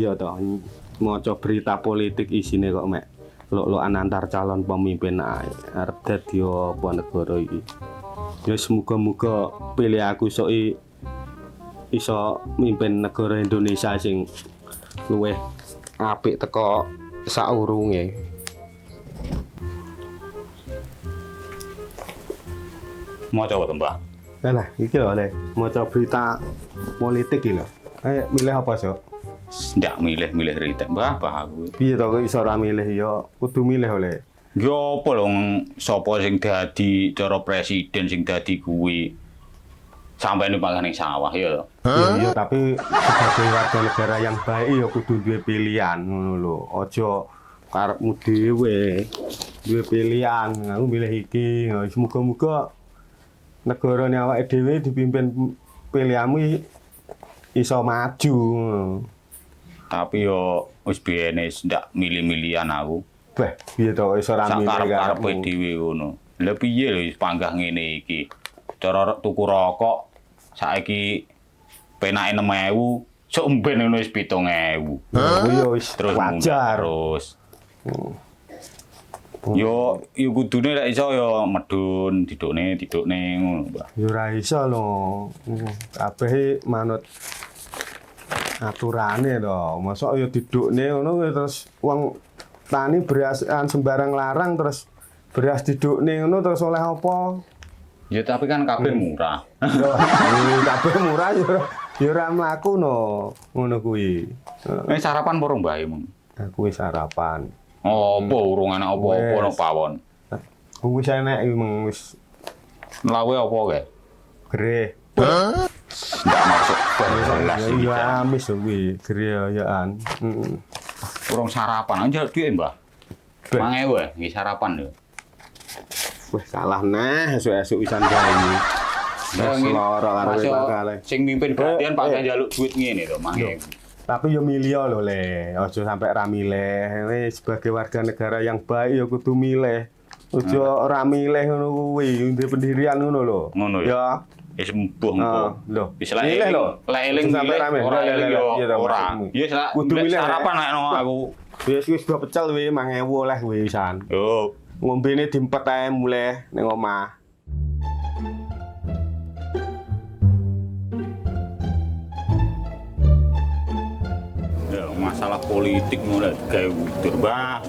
ya toh maca berita politik isine kok mek lok-lokan antar calon pemimpin ae arep dadi apa negara iki. Ya semoga-moga pilih aku iso mimpin negara Indonesia sing luwih apik teko saurunge. Maca apa, Mbah? Lah iki lho Le, maca berita politik iki lho. Milih apa, Sok? Ndak milih ritek, Mbah, aku. Piye to kok iso ora milih ya kudu milih oleh. Yo apa lho sapa sing dadi cara presiden sing dadi kuwi sampai numpak ning sawah ya. Iya, tapi sebagai warga negara yang baik ya kudu duwe pilihan ngono lho. Aja karepmu dhewe. Duwe pilihan, aku milih iki. Semoga-moga negarane awake dhewe dipimpin pilihanmu iso maju. Tapi yo wis biyene ndak milih-milihan aku. Beh, piye to iso ra milih karepe dhewe ngono. Lah piye lho wis panggah ngene iki. Cara tuku rokok saiki penake 6.000, sok mben ngono wis 7.000. Yo wis terus wajar. Terus. Yo kudune lek iso yo medun didukne ngono, Mbah. Yo ora iso lho. Kabeh manut aturane to. Mosok yo didukne ngono terus wong tani beras sembarang larang terus beras didukne ngono terus oleh apa? Ya tapi kan kabeh murah. Yo kabeh murah yo ora mlaku no ngono kuwi. Sarapan porong Mbah emang. Aku wis sarapan. Oh, apa urung enak apa-apa nang pawon. Wis enak emang wis lawe apa kae? gereh. Ndak masuk belas iki. Ya amis kuwi gereyaan. Urung sarapan aja dhuwit, Mbah. 5.000 nggih sarapan lho. Wah, salah nah esuk-esuk wisan bayi. Wis lara karo bakale. Sing mimpin gantian Pak njaluk duit ngene to, 5.000. Tapi yo milih lho Le, aja sampai ra milih. Sebagai warga negara yang baik ya kudu milih. Aja ora milih ngono kuwi, ndek pendirian ngono lho. Ngono ya. Wis mbuh engko. Lho, wis milih lho. Lek eling sampai rame ora eling yo ora. Ya kudu milih sarapan nek aku. Wis dua pecel kuwi 5.000 oleh kuwi wisan. Yo, ngombene diempet ae mulih ning omah. Ya masalah politik mulai gawe udur, Mbah.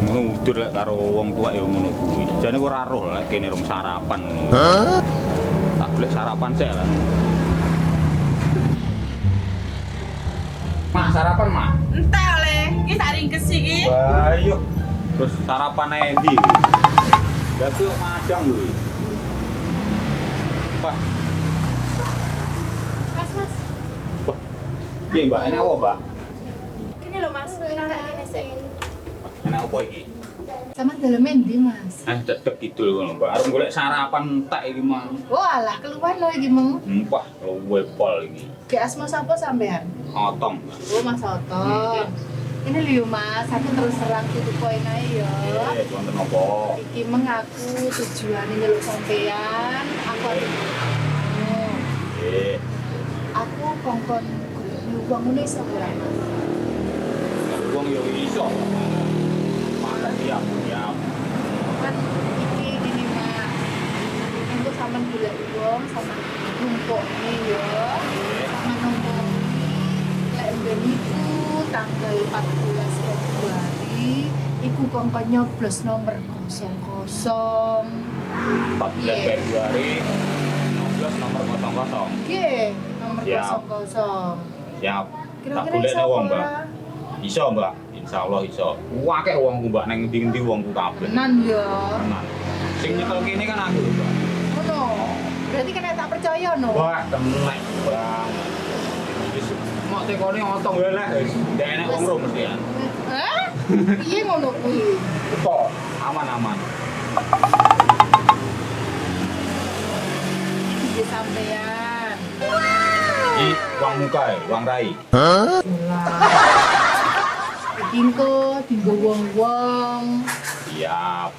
Ngono udur lek karo wong tuwa ya ngono kuwi. Jane ora roh lek kene rong sarapan ngono. Tak golek sarapan sik lah. Mak sarapan, Mak. Entek oleh, iki sak ringkes iki. Ayo. Terus sarapan endi? Dadi madang lho. Wah, Mas. wah. Piye, Mbak? Enak apa, Mbak? Kene lho Mas, enak kene sik. Enak apa iki? Sampeyan dalem endi, Mas? Dedek kidul ngono, Mbak. Arep golek sarapan tak iki, Mang. Oh alah, keluar lho iki meng. Empah, luwe pol iki. Ki asma sapa sampean? Otong. Oh Mas Oto. Ini lho Mas, aku terus terang tuku poin ae ya. Wonten apa? Iki meng aku tujuane nyeluk sampean, aku arep Nggih. aku kongkon nyuwang ngene iso ora Mas? Wong yo iso. Makan siap. Kan iki gini Mas. Engko sampean golek wong sama numpuk ya. Sama numpuk. Lek ben iku tanggal 14 Februari iku kongkon nyoblos nomor 00. 14 Februari 16 nomor 00. Nggih, nomor Siap. 00. Siap. Tak Kira-kira golek iso wong, apa Mbak. ora? Iso, Mbak. Insyaallah iso. Akeh wongku, Mbak, nang ndi-ndi wongku kabeh. Tenan ya. Tenan. Sing nyekel kene kan aku, Mbak. Ngono. Berarti kena tak percaya no. Wah, tenek banget. Wis mok tekone otong wae lah wis. Ndak enek wong ro mesti ya. Hah? Piye ngono kuwi? Kok aman-aman. Iki sampean. Iki uang muka ya, uang rai. Lah. Iki engko dienggo wong-wong. Siap.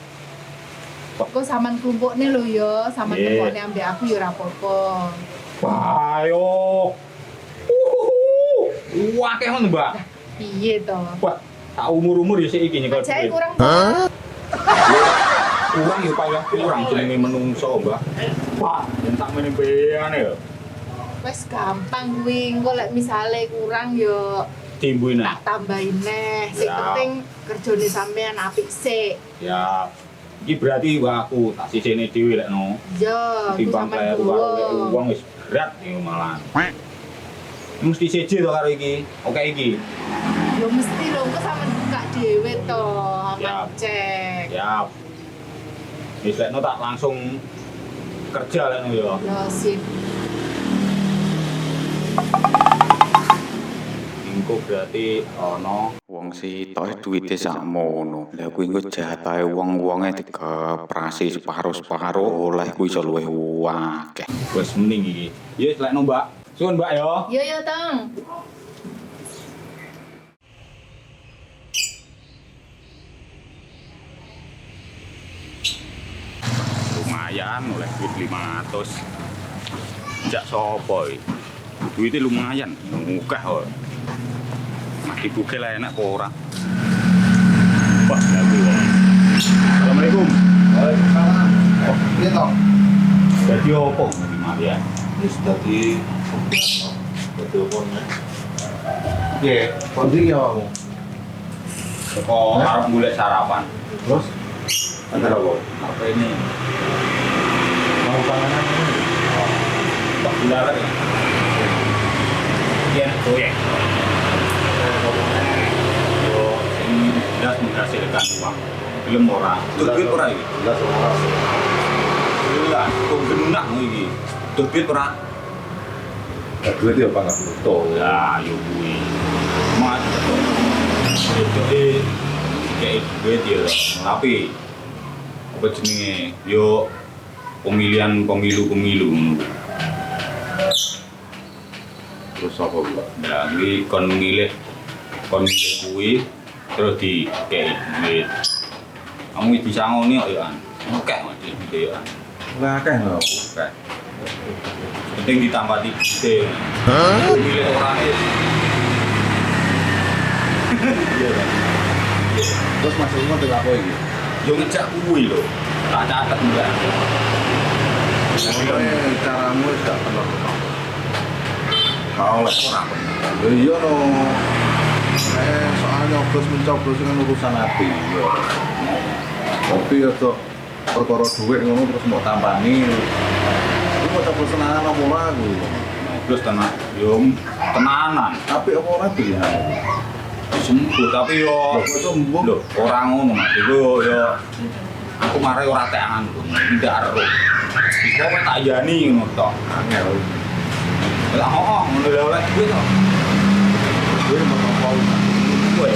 Kok sampean kumpukne lho ya, sampean Nggih. kumpukne ambek aku ya ora apa-apa. Ayo. Akeh ngono, Mbak. Piye to? Wah, tak umur-umur ya sik iki nyekel Ajae duit. kurang. Kurang ya paling kurang jenenge menungso, Mbak. Wah, yen tak meneh beane ya. Wes gampang kuwi, engko lek misale kurang yo Timbuin tak tambahin neh. Sing Ya. penting kerjane sampean apik sik. Ya. Iki berarti wah aku tak sisine dhewe lek no. Yo, aku Timbang sampean kaya karo dulu. uang wis berat iki malah. Mesti seje to karo iki. Oke iki. Yo mesti lho, engko sampean buka dhewe to, Ya. aman cek. Siap. Wis lek no tak langsung kerja lek no ya. Yo sip. Engko berarti ono Wong sitoke duwite sakmono. Lah kuwi engko jatahe wong-wonge dikeprasi separo-separo oleh kuwi iso luwih akeh. wis mending iki. Ya wis lek no, Mbak. Suwun, Mbak ya. Yo yo, Tong. Lumayan oleh duit 500. Jak sapa iki? Duitnya lumayan, mukah kok. Mati bugel lah enak kok ora. Wah, lagu wong. Assalamualaikum. Waalaikumsalam. Iya toh. Jadi opo Nabi Maria? Wis dadi teleponnya. Oke, kondi ya kamu. Teko arep golek sarapan. Terus Ada apa? Apa ini? mau panganan ini. Pak Bundaran ya? Iya, proyek. Yo, ini jelas menghasilkan uang. Belum ora. Duit ora iki? Jelas ora. Jelas, kok genah iki. Duit ora. Ya duit ya pangan buto. Ya, yo kuwi. Mas itu kayak duit ya. Tapi apa jenenge? Yo pemilihan pemilu. Terus apa Bu? Nah, kuwi kon milih kuwi terus di kayak duit. Kamu bisa ngoni kok ya. Oke, Mas. Ya. Lah akeh lho. Oke. Penting ditambah di gede. Milih orangnya. Iya kan. Terus maksudnya tuh apa iki? Yo ngejak kuwi lho. Tak catet enggak. Pokoknya caramu wis gak bener. Kau lek Ora bener. Ya iya no. Soalnya mencoblos kan urusan hati. Ya. Tapi ya tuh perkara duit ngono terus mau tampani. Iku mau coblos tenanan apa ora aku. Terus tenanan. Tapi apa ora pilihan? Sembuh tapi yo Sembuh. lho ora ngono Mas. Iku yo aku mare ora tekan lho. Tidak ero. Iku kok tak jani ngono tok. Angel. Lah ngono lho lek kuwi to. Duit mau apa? Kowe.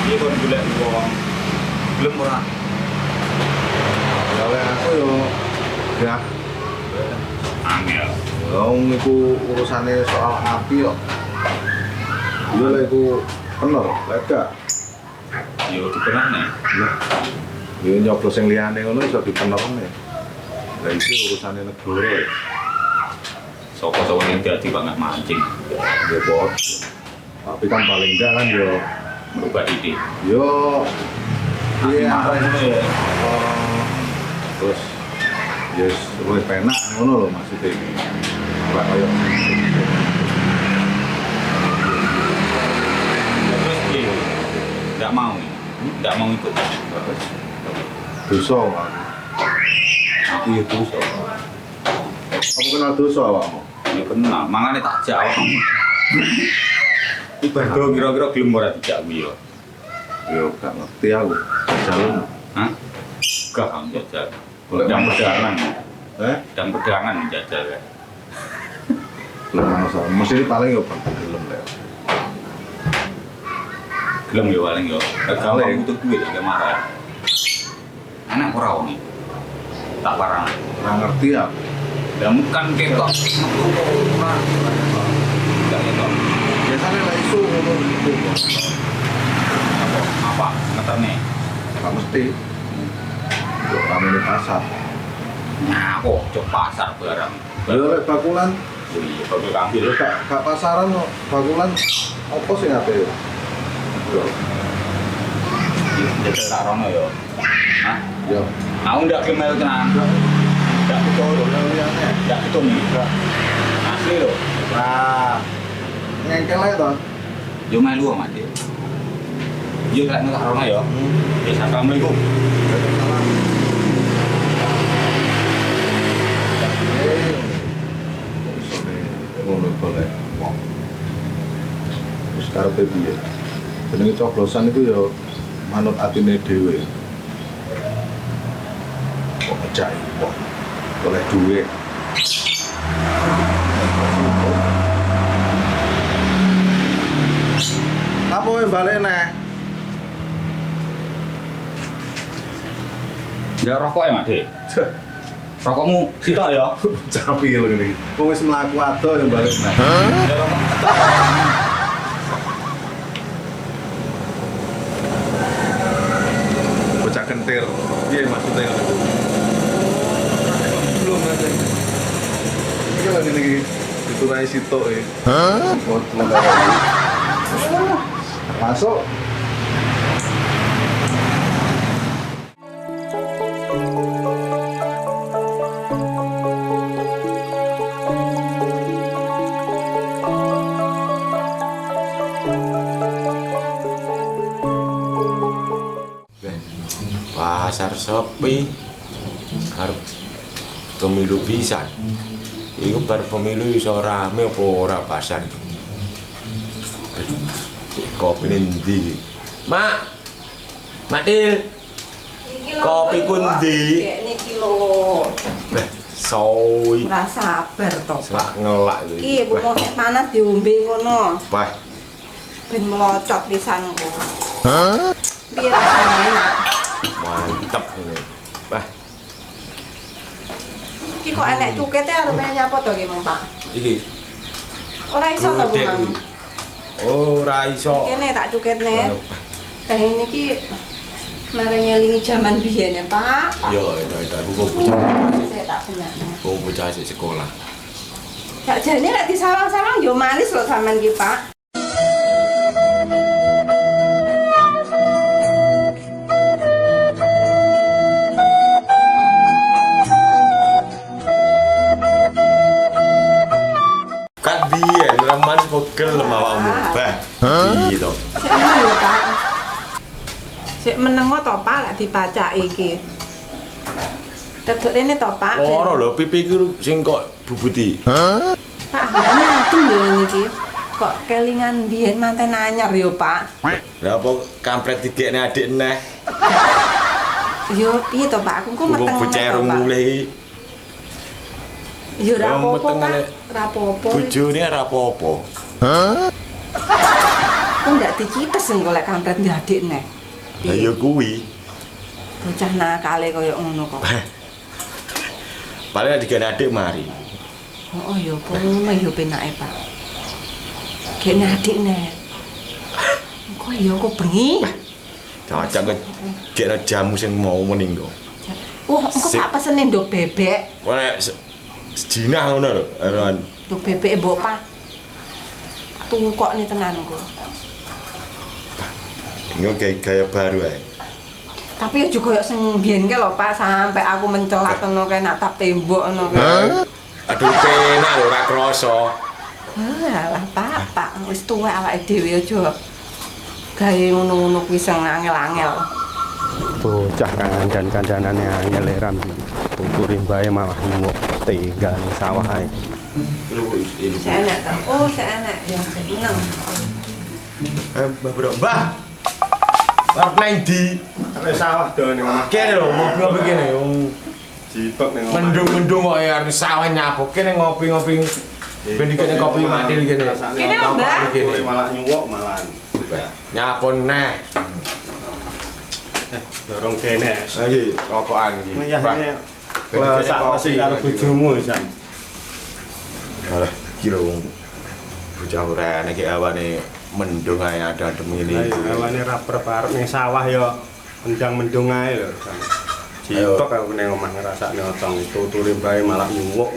Iki kon golek wong. Belum ora. Ya oleh aku yo ya Angel. wong iku urusane soal api kok. Iya lah iku bener, lek gak Yo dipenane. nah, yo nyoblos sing liyane ngono iso dipenerne. Lah iki urusane negara ya. Sapa-sapa yang dadi banget mancing. Ya bot. Tapi kan paling enggak kan yo Merubah ide. yo iya Marah ngono ya. terus yes luwih penak ngono lho maksudnya. Ora kaya Terus piye? Enggak mau. Enggak mau ikut. dosa aku. Aku ya dosa. Kamu kenal dosa awakmu? Ya kenal, mangane tak jawab. Ibadah kira-kira gelem ora dijak kuwi ya. Yo gak ngerti aku. Jalan. Hah? Gak kamu jajal. Boleh Jam masuk. pedangan. Eh? Pedangan jajal ya. Belum masalah. Mesti paling yo belum lek. Gelem ya paling ya. Kalau Paling. butuh duit ya marah. Enak ora wong. Tak parang. Ora ngerti aku. Lah bukan ketok. Ora. Enggak ketok. Biasanya lah isu ngono gitu. Apa? Ngeterne. Gak mesti. Yo kami di pasar. Nah, kok cok pasar barang. Yo lek bakulan Iya, pakai kambil. Gak pasaran kok, bakulan apa sih ngate yo? Yo, Jadi tak rono ya. Hah? yo. Aku ndak kemel tenan. Ndak betul. Ndak betul nih. Asli loh. Nah, ngengkel aja toh. Yo melu mati. Yo tak rono ya. Assalamualaikum. Ngono boleh. Terus karepe piye? Jenenge coblosan iku ya manut atine dhewe. Kok pecah kok oleh duit. Apa yang balik neh? Ya rokok ya, Mak. Rokokmu sitok ya. Capi lho ngene. Wong wis mlaku ado yang balik neh. Ya rokok. Bocah kentir. Piye maksudnya ngono? Belum ada. Iki lho ngene iki. Diturai sitok e. Hah? Masuk. Pasar sepi arep pemilu pisan. Iku bar pemilu iso rame apa ora pasar. Kopi ndi? Mak. Matil. Kopi ku ndi? Niki lho. Soy. Ora sabar to. Sak ngelak Iki bu mau nek panas diombe ngono. Wah, Ben melocot pisan kok. Hah? Biar rasane enak. mantep ini. Wah, Iki kok enek cukete arepe nyapa to ki, Mang Pak? iki Ora iso to, Bu gudeg Mang. iki. Ora iso. Kene tak cuketne. Teh niki mari ngelingi jaman biyen ya, Pak. Yo, itu aku kok bocah. Saya tak benar. Kok bocah sik sekolah. Sak jane nek disawang-sawang yo manis lho sampean ki, Pak. Kan biyen reman pegel awakmu. Bah. Piye to? Sik meneng lho, Pak. Sik meneng to, Pak, lek dipacaki iki. Deduk rene to, Pak. Ora lho, pipi ku sing kok bubuti. Pak, adem lho niki. Kok kelingan biyen manten anyar yo, Pak. Lah apa kampret dikekne adik neh. Yo piye to, Pak? Aku kok meteng Wong bocah to, rong Pak. mulih iki. Yo ora Wong apa-apa, meteng Pak. ngene. Ora apa-apa. Bojone ora apa-apa. Kok ndak dicipes engko lek kampret ndi adik neh. Lah ya kuwi. Bocah nakale koyo ngono kok. Paling digene adik mari. Oh yo pono yo penake, Pak. Kene adik neh. Kok yo kok bengi? Cocok ke gekno jamu sing mau mening kok. Wah, engko Sip. tak pesene nduk bebek. Ora sejinah ngono lho, Erwan. Nduk bebek mbok, Pak. Tungkok nih tenan engko. Ini gaya baru ae. Tapi ya juga sing biyen ke lho Pak, sampai aku mencelat ngono kae nak tap tembok ngono kae. Aduh penak lho ora krasa. Alah Pak, wis tuwek awake dhewe aja gawe ngono-ngono kuwi sing angel-angel. Bocah kandan-kandanane anyel ram. Tuturin bae malah nyuwuk tega ning sawah ae. Saya enak ta. Oh, saya enak ya seneng. Mbah Bro, Mbah. Arep nang ndi? Nek sawah do ning omah. Kene lho, ngopi kene yo. Jipek ning omah. Mendung-mendung kok ya arep sawah nyapu. Kene ngopi-ngopi. Ben kene kopi matil kene. Kene lho, Mbah. Kene malah nyuwuk malahan. Nyapon neh. Dorong kene. Lagi rokokan iki. Ya ini sak masih karo bojomu jan. Alah, kira wong bocah ora nek awane mendung ae adem ngene iki. Awane ra prep ning sawah ya endang mendung ae lho. Jipek aku ning omah ngrasakne otong tuture bae malah nyuwuk.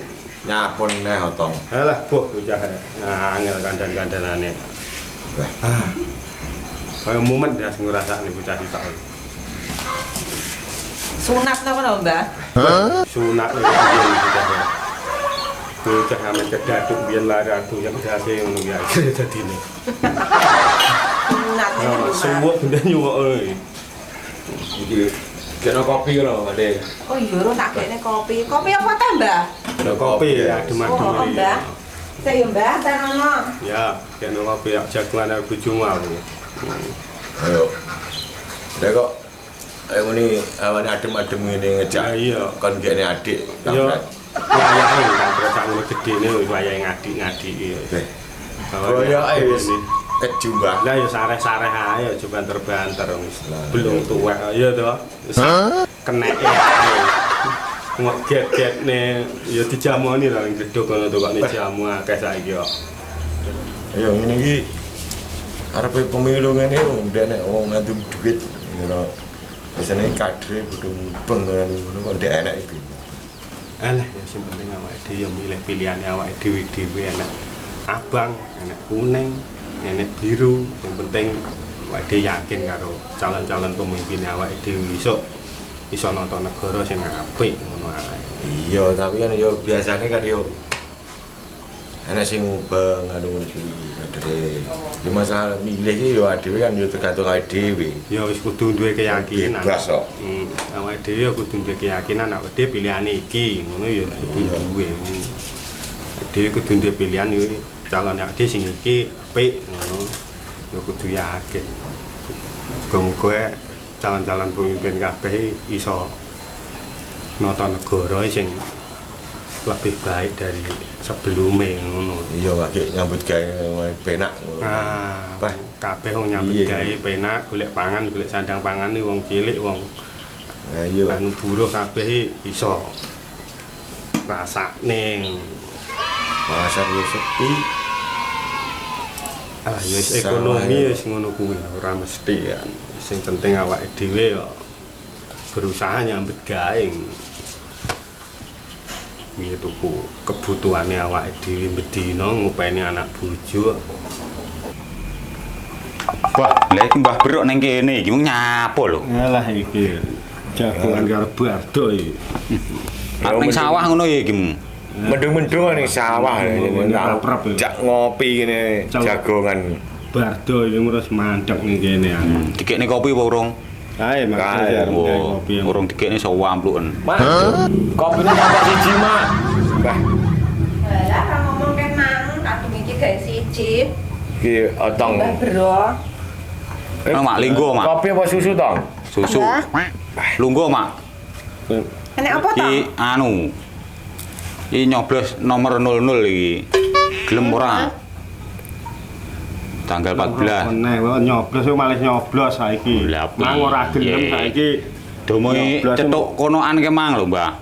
nyapun neh otong. Alah, boh bocah. Angel kandan-kandanane. Kayak mumet ya sing ngrasakne bocah sitok. Sunat to kono, Mbah. Sunat lho bocah. Bocah ame kedaduk biyen lari aku yang dase ngono ya akhire dadine. Sunat to, Mbah. Suwuk benda nyuwuk euy. Iki kena kopi lho, Ade. Oh iya, ro tak gekne kopi. Kopi apa teh, Mbah? Ada kopi ya, adem-adem Oh, iki. Mbah. Saya ya, Mbah, tanono. Ya, kena kopi ya jagungan aku bojomu aku. Ayo. Lek kok ngene awane adem-adem ngene ngejak. Ah, iya. Kon gekne adik. Yo wayahe kampret sak ngono gedene wis wayahe ngadik-ngadiki. Oh ya wis kejumbah. Lah ya sareh-sareh ae aja banter-banter wis. Belum tuwek ya to. Keneke ae. Ngok get-getne ya dijamoni lah ning gedhok kono tukokne jamu akeh saiki kok. Ayo ngene iki arepe pemilu ngene ndek nek wong ngadu duit ngono. Biasane kadre kudu mubeng ngono kok ndek enak iki. Alah ya sing penting awake dhewe ya milih pilihane awake dhewe enak abang, enak kuning, enak biru. Yang penting awake dhewe yakin karo calon-calon pemimpin awake dhewe iso nata negara sing apik ngono ae. Iya, tapi kan yo biasane kan yo enak sing mubeng anu iki kadre. Di masalah milih iki yo dhewe kan yo tergantung awake dhewe. Ya wis kudu duwe keyakinan. Bebas kok. Awake dhewe ya kudu duwe keyakinan awake dhewe pilihane iki, ngono ya kudu duwe. Awake dhewe kudu duwe pilihan yo calon awake dhewe sing iki apik ngono. Ya kudu yakin. Muga-muga calon-calon pemimpin kabeh iso nata negara sing lebih baik dari sebelumnya ngono. Iya, lagi nyambut gawe penak ngono. Bah, kabeh wong nyambut gawe penak, golek pangan, golek sandang pangan iki wong cilik, wong Nah, iya. anu buruh kabeh iso rasane. Pasar yo sepi. Ah, ya wis ekonomi wis ngono kuwi, ora mesti kan. Sing penting awake dhewe yo berusaha nyambut gawe. Iki tuku kebutuhane awake dhewe bedina ngupeni anak bojo. Wah, lha iki Mbah Beruk ning kene iki mung nyapo lho. Alah iki jagongan karo bardo iki. Ning sawah ngono ya iki. Mendung-mendung ning sawah jak ngopi ngene jagongan. Bardo iki ngurus mandek ning kene. Dikekne kopi apa urung? Ae makane kopi. Urung dikekne sawo ampluken. Mak, kopine tambah siji, Mak. Bah, Lah, ra ngomong kan mang, kadung iki gawe siji. iki otong. Mbah Bro. Mak linggo, Mak. Kopi apa susu, Tong? Susu. Lungguh, Mak. Enek apa to? Iki anu. Iki nyoblos nomor 00 iki. Gelem ora? Tanggal 14. Meneh kok nyoblos kok malah nyoblos saiki. Lah, Mang ora gelem piye? saiki. Domoe cetuk konoan kemang lho, Mbah.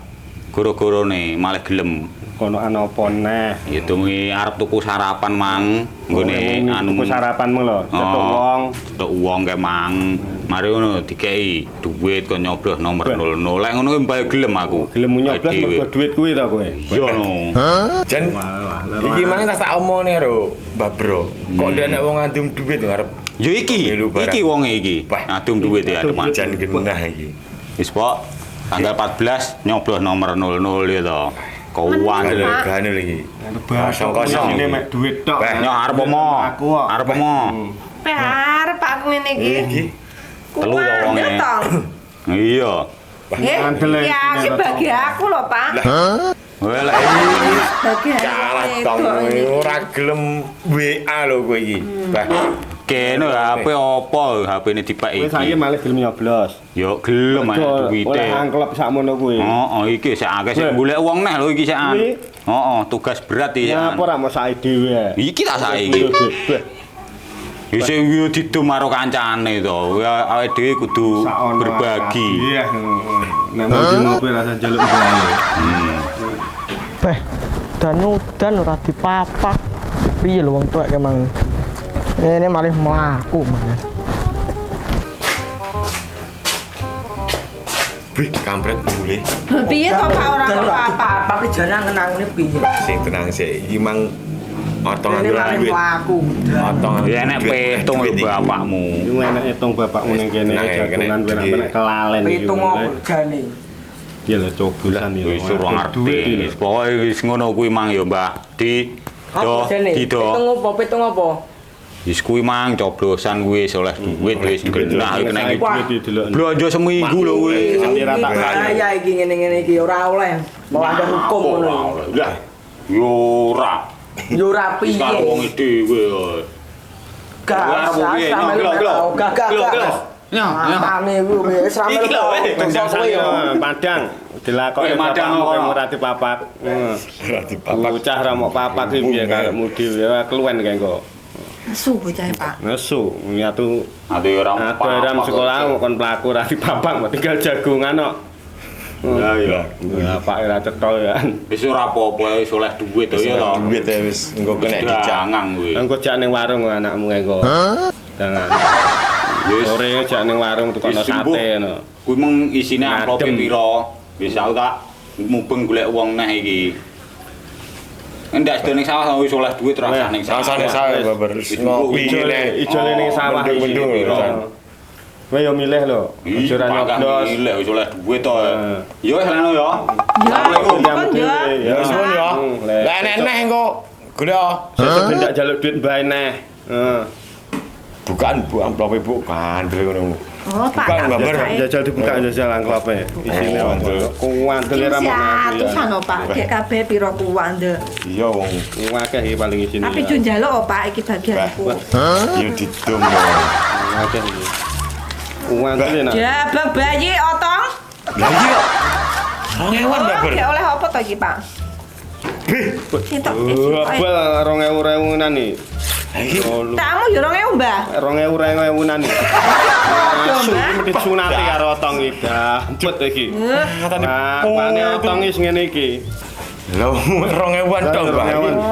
Goro-gorone malah gelem. Konoan apa neh? Ya domoe arep tuku sarapan mang nggone anu tuku sarapanmu lho, cetuk wong. Cetuk wong kemang. Mari ngono dikei duit kok nyoblos nomor 00. Lek ngono mbae gelem aku. Gelem nyoblos mergo duit kuwi ta kowe. Yo no. Jan iki mang tak omone ro, Mbah Bro. Kok ndek wong ngandum duit ngarep. Yo iki wonge iki. Adum duit ya teman. Jan genah iki. Wis Pak, tanggal 14 nyoblos nomor 00 ya to. Keuangan Ganul iki. Kosong-kosong ini mek duit tok. Yo arep mo. Arep mo. Arep aku ngene iki. Iki Telu to wonge. Iya. Ya, iki bagi aku lho, Pak. Wah lek Bagi kalah tong ora gelem WA lho kowe iki. Bah, kene HP apa HP-ne dipeki. Kowe saiki malah gelem nyoblos. Yo gelem ae duwite. Oleh angklep sakmono kuwi. Heeh, iki sik akeh sik golek wong neh lho iki sik an. Heeh, tugas berat iki. Ya apa ora mau saiki dhewe. Iki tak saiki. Ya sing yo didum karo kancane to. Awake dhewe kudu berbagi. Iya. Nek ngopi rasa njaluk bae. Beh, dan ora dipapak. Piye lho wong tuwek emang. Ini malah mlaku malah. Wih, kampret mulai. Piye to Pak ora Dan apa-apa. Tapi jarang ngenangnya piye. Sing tenang sih, iki mang otongan Ini maling duit. laku. Otongan. Ya enek petung lho bapakmu. Iku enek hitung bapakmu ning kene Tenang ya, kena jagungan benak-benak kelalen iki. Pitung apa jane? Ya lho cobulan iki. Wis ora ngerti. Pokoke wis ngono kuwi mang ya, Mbah. Apa jane? Pitung apa? Wis kuwi mang coblosan kuwi wis oleh duit wis genah kena iki. Wah, didelok. Blonjo seminggu lho kuwi. Ora tak kaya. Ya iki ngene-ngene iki ora oleh. Mau ada hukum ngono. Lah, yo ora. Yo ora Wis karo wong piye. dhewe. Gak sama lu. Gak. Mane kuwi wis rame lho. Kendang yo padang dilakoki Madang bapakmu ora. ora dipapak. Bocah ra mok papak iki piye karepmu dhewe keluwen kae kok. Nesu bocah Pak. Nesu nyatu Ate ora aku ram sekolah kon pelaku ra dipapak tinggal jagungan kok. Ya ya. Bapak ora cetha ya. Wis ora apa-apa wis oleh duit to ya to. Duit ya wis engko kena dicang. Jangan kuwi. Engko jak ning warung anakmu kae kok. Jangan. Wis Sore jak ning warung tukono sate ngono. kuwi mung isine amplope Adem. pira. Wis aku tak mubeng golek wong neh iki. Endak sedene sawah wis oleh duit ora ning sawah. Rasane sae babar ngopi ngene. Ijole ning sawah iki. Mendung-mendung lho. Kowe yo milih lho. Aja ra nyoblos. Milih wis oleh duit to. Ya wis leno ya. Ya, Assalamualaikum. kon ya. Ya Suwun ya. Lah enek neh engko golek. Sesuk ndak jaluk duit mbae neh. Heeh. Bukan Bu amplope Bu kandel ngono. Oh, Pak. Bukan, tak Babar. percaya. Jajal dibuka jajal angklope. Isine Oh, wandel. Kuwandel ra mau Atusan oh, Pak. Gek kabeh pira kuwande. Iya wong Akeh iki paling isine. Tapi jun njaluk oh, Pak iki bagianku. yo didum. Akeh iki. Kuwandel enak. Jabang bayi otong. Lah iya. Rongewan Oh, babar. gek oleh apa to iki, Pak? Entuk. Bal 2000-an iki. Lah iki Tamu yo 2000, Mbah. 2000-an iki. Asu Mbah. mesti sunati karo otong iki. Dampet iki. Nah, pane otong wis ngene iki. lho 2000-an tok, Mbak.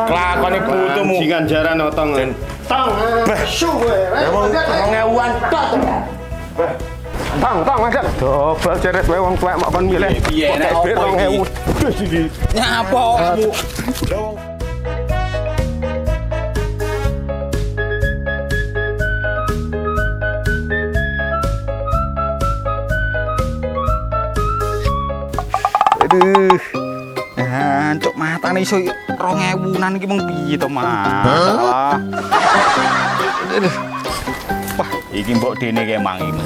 Kelakone putumu. Jingan jaran otong. Tong. Su kowe. Ya wong 2000-an tok. Tong, masak. Dobel ceret wae wong tuwek mok kon milih. Piye nek opo iki? 2000 wis iki. Nyapa kamu? Aduh. Untuk matane iso 2000-an iki mung piye to, Mas? Aduh. Wah, iki mbok dene ke mang iki.